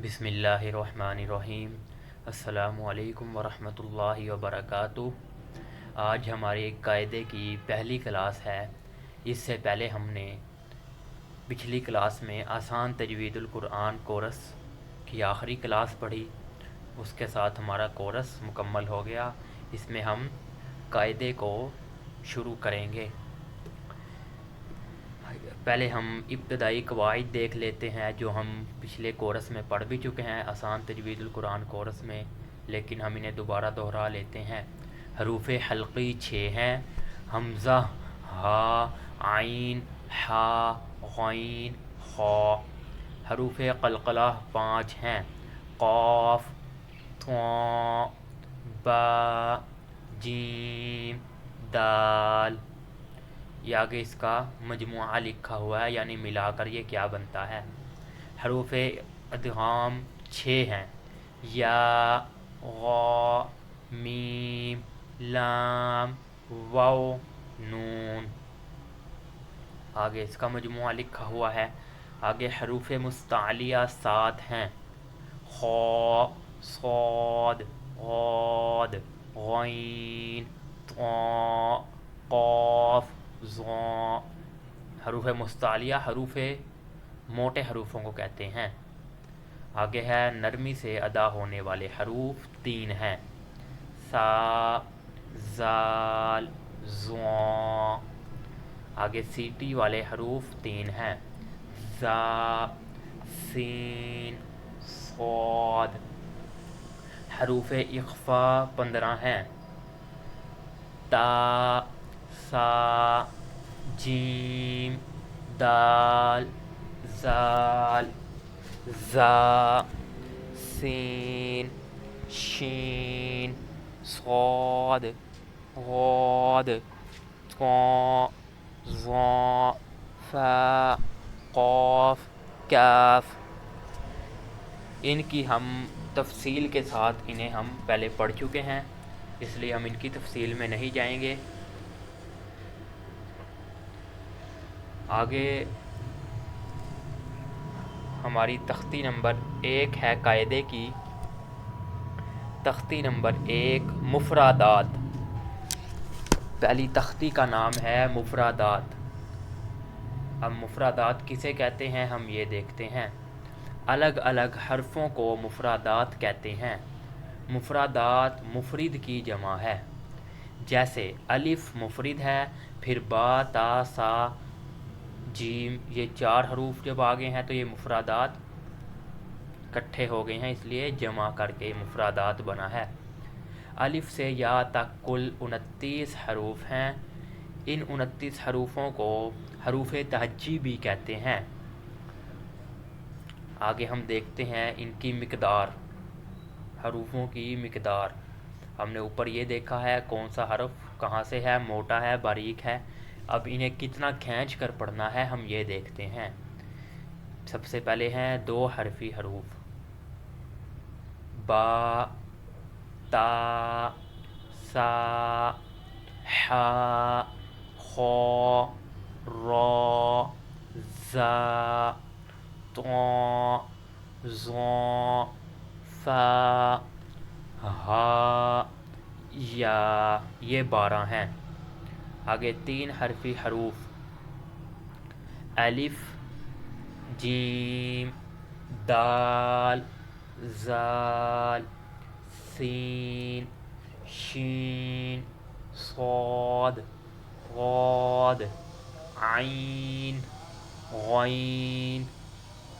بسم اللہ الرحمن الرحیم۔ السلام علیکم ورحمۃ اللہ وبرکاتہ۔ آج ہماری ایک قاعدے کی پہلی کلاس ہے۔ اس سے پہلے ہم نے پچھلی کلاس میں آسان تجوید القرآن کورس کی آخری کلاس پڑھی، اس کے ساتھ ہمارا کورس مکمل ہو گیا۔ اس میں ہم قاعدے کو شروع کریں گے۔ پہلے ہم ابتدائی قواعد دیکھ لیتے ہیں جو ہم پچھلے کورس میں پڑھ بھی چکے ہیں آسان تجوید القرآن کورس میں، لیکن ہم انہیں دوبارہ دہرا لیتے ہیں۔ حروف حلقی 6 ہیں: حمزہ، ہا، عین، حا، غین، خا۔ حروف قلقلہ 5 ہیں: قاف، طا، با، جیم، دال۔ یہ آگے اس کا مجموعہ لکھا ہوا ہے، یعنی ملا کر یہ کیا بنتا ہے۔ حروف ادغام 6 ہیں: یا، غا، میم، لام، واو، نون۔ آگے اس کا مجموعہ لکھا ہوا ہے۔ آگے حروف مستعلیہ 7 ہیں: خا، صاد، غاد، غین، طا، قاف، ظا۔ حروف مستعلیہ حروف موٹے حروفوں کو کہتے ہیں۔ آگے ہے نرمی سے ادا ہونے والے حروف 3 ہیں: سا، زال، زا۔ آگے سیٹی والے حروف 3 ہیں: زا، سین، صاد۔ حروف اخفا 15 ہیں: تا، سا، جیم، دال، زال، زا، سین، شین، صاد، غاد، طا، ظا، فا، قاف، کاف۔ ان کی ہم تفصیل کے ساتھ انہیں ہم پہلے پڑھ چکے ہیں، اس لیے ہم ان کی تفصیل میں نہیں جائیں گے۔ آگے ہماری تختی نمبر 1 ہے قاعدے کی۔ تختی نمبر 1 مفردات۔ پہلی تختی کا نام ہے مفردات۔ اب مفردات کسے کہتے ہیں ہم یہ دیکھتے ہیں۔ الگ الگ حرفوں کو مفردات کہتے ہیں۔ مفردات مفرد کی جمع ہے۔ جیسے الف مفرد ہے، پھر با، تا، سا، جیم، یہ 4 حروف جب آگے ہیں تو یہ مفردات کٹھے ہو گئے ہیں، اس لیے جمع کر کے مفردات بنا ہے۔ الف سے یا تک کل 29 حروف ہیں۔ ان 29 حروفوں کو حروف تہجی بھی کہتے ہیں۔ آگے ہم دیکھتے ہیں ان کی مقدار، حروفوں کی مقدار۔ ہم نے اوپر یہ دیکھا ہے کون سا حرف کہاں سے ہے، موٹا ہے، باریک ہے۔ اب انہیں کتنا کھینچ کر پڑھنا ہے ہم یہ دیکھتے ہیں۔ سب سے پہلے ہیں 2 حرفی حروف: با، تا، سا، حا، خا، را، زا، طا، ظا، فا، ہا، یا۔ یہ 12 ہیں۔ آگے 3 حرفی حروف: الف، جیم، دال، زال، سین، شین، صاد، غاد، عین، غین،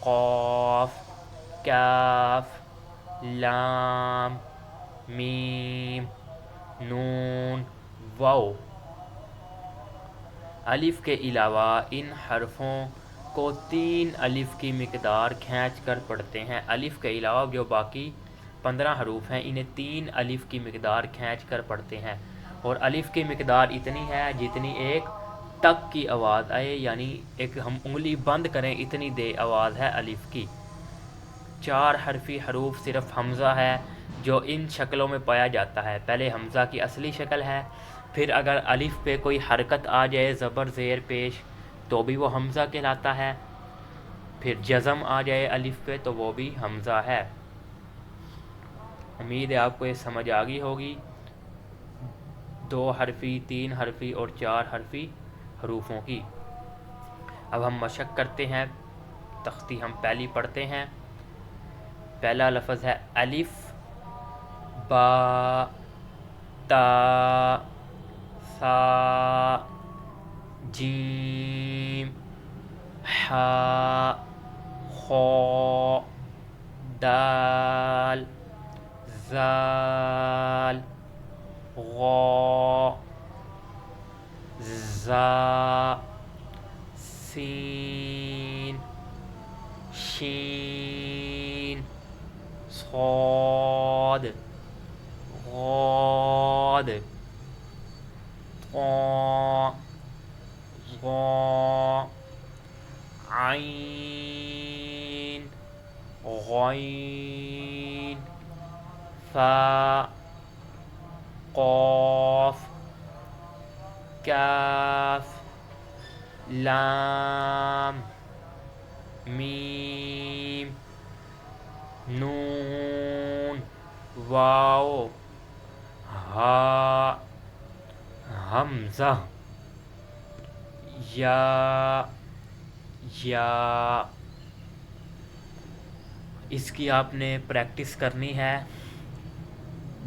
قاف، کاف، لام، میم، نون، واو۔ الف کے علاوہ ان حرفوں کو 3 الف کی مقدار کھینچ کر پڑھتے ہیں۔ الف کے علاوہ جو باقی 15 حروف ہیں انہیں 3 الف کی مقدار کھینچ کر پڑھتے ہیں، اور الف کی مقدار اتنی ہے جتنی ایک تک کی آواز آئے، یعنی ایک ہم انگلی بند کریں اتنی دے آواز ہے الف کی۔ 4 حرفی حروف صرف حمزہ ہے جو ان شکلوں میں پایا جاتا ہے۔ پہلے حمزہ کی اصلی شکل ہے، پھر اگر الف پہ کوئی حرکت آ جائے، زبر زیر پیش، تو بھی وہ حمزہ کہلاتا ہے۔ پھر جزم آ جائے الف پہ تو وہ بھی حمزہ ہے۔ امید ہے آپ کو یہ سمجھ آ گئی ہوگی 2 حرفی، 3 حرفی اور 4 حرفی حروفوں کی۔ اب ہم مشق کرتے ہیں، تختی ہم پہلی پڑھتے ہیں۔ پہلا لفظ ہے الف، با، تا، سا، جیم، حا، خا، دال، زال، غا، زا، سین، شین، صاد، غاد، طا، ظا، عین، غین، فا، قاف، کاف، لام، میم، نون، واو، ہا، حمزہ، یا، اس کی آپ نے پریکٹس کرنی ہے۔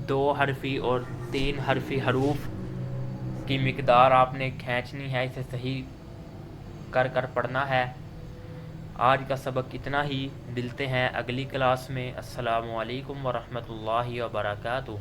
2 حرفی اور 3 حرفی حروف کی مقدار آپ نے کھینچنی ہے، اسے صحیح کر کر پڑھنا ہے۔ آج کا سبق اتنا ہی، ملتے ہیں اگلی کلاس میں۔ السلام علیکم ورحمۃ اللہ وبرکاتہ۔